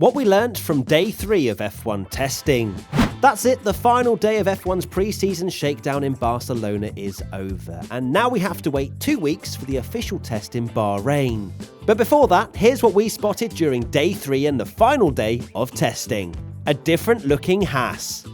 What we learnt from day 3 of F1 testing. That's it, the final day of F1's pre-season shakedown in Barcelona is over, and now we have to wait 2 weeks for the official test in Bahrain. But before that, here's what we spotted during day 3 and the final day of testing. A different looking Haas.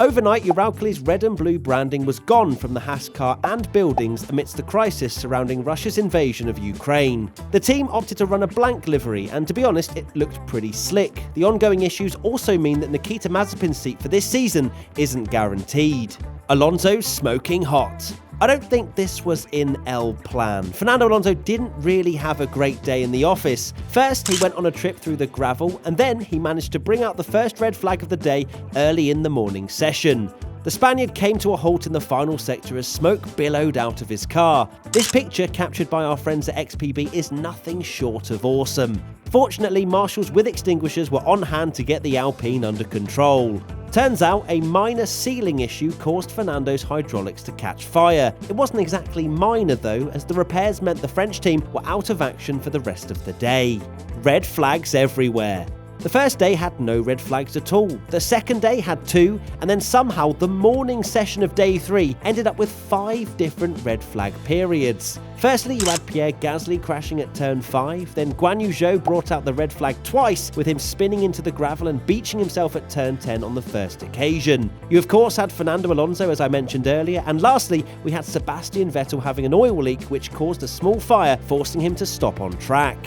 Overnight, Uralkali's red and blue branding was gone from the Haas car and buildings amidst the crisis surrounding Russia's invasion of Ukraine. The team opted to run a blank livery, and to be honest, it looked pretty slick. The ongoing issues also mean that Nikita Mazepin's seat for this season isn't guaranteed. Alonso's smoking hot. I don't think this was in El Plan. Fernando Alonso didn't really have a great day in the office. First, he went on a trip through the gravel, and then he managed to bring out the first red flag of the day early in the morning session. The Spaniard came to a halt in the final sector as smoke billowed out of his car. This picture, captured by our friends at XPB, is nothing short of awesome. Fortunately, marshals with extinguishers were on hand to get the Alpine under control. Turns out, a minor sealing issue caused Fernando's hydraulics to catch fire. It wasn't exactly minor though, as the repairs meant the French team were out of action for the rest of the day. Red flags everywhere. The first day had no red flags at all, the second day had 2, and then somehow the morning session of day 3 ended up with 5 different red flag periods. Firstly, you had Pierre Gasly crashing at turn 5, then Guan Yu Zhou brought out the red flag twice, with him spinning into the gravel and beaching himself at turn 10 on the first occasion. You of course had Fernando Alonso, as I mentioned earlier, and lastly, we had Sebastian Vettel having an oil leak which caused a small fire, forcing him to stop on track.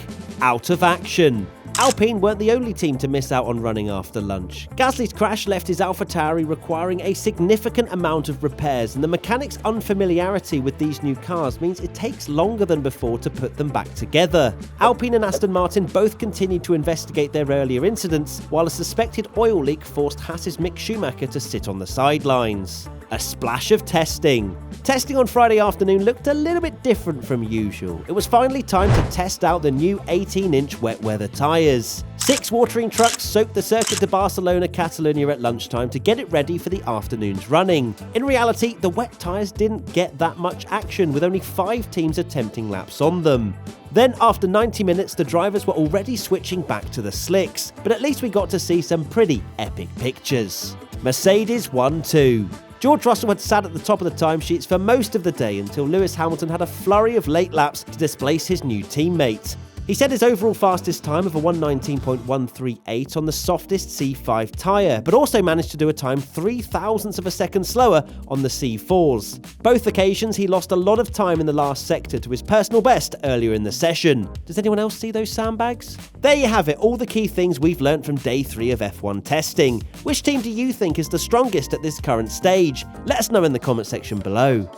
Out of action. Alpine weren't the only team to miss out on running after lunch. Gasly's crash left his AlphaTauri requiring a significant amount of repairs, and the mechanics' unfamiliarity with these new cars means it takes longer than before to put them back together. Alpine and Aston Martin both continued to investigate their earlier incidents, while a suspected oil leak forced Haas's Mick Schumacher to sit on the sidelines. A splash of testing. Testing on Friday afternoon looked a little bit different from usual. It was finally time to test out the new 18-inch wet weather tyres. 6 watering trucks soaked the Circuit de Barcelona Catalunya at lunchtime to get it ready for the afternoon's running. In reality, the wet tyres didn't get that much action, with only 5 teams attempting laps on them. Then, after 90 minutes, the drivers were already switching back to the slicks, but at least we got to see some pretty epic pictures. Mercedes won too. George Russell had sat at the top of the timesheets for most of the day until Lewis Hamilton had a flurry of late laps to displace his new teammate. He set his overall fastest time of a 1:19.138 on the softest C5 tyre, but also managed to do a time 0.03 of a second slower on the C4s. Both occasions he lost a lot of time in the last sector to his personal best earlier in the session. Does anyone else see those sandbags? There you have it, all the key things we've learnt from day 3 of F1 testing. Which team do you think is the strongest at this current stage? Let us know in the comment section below.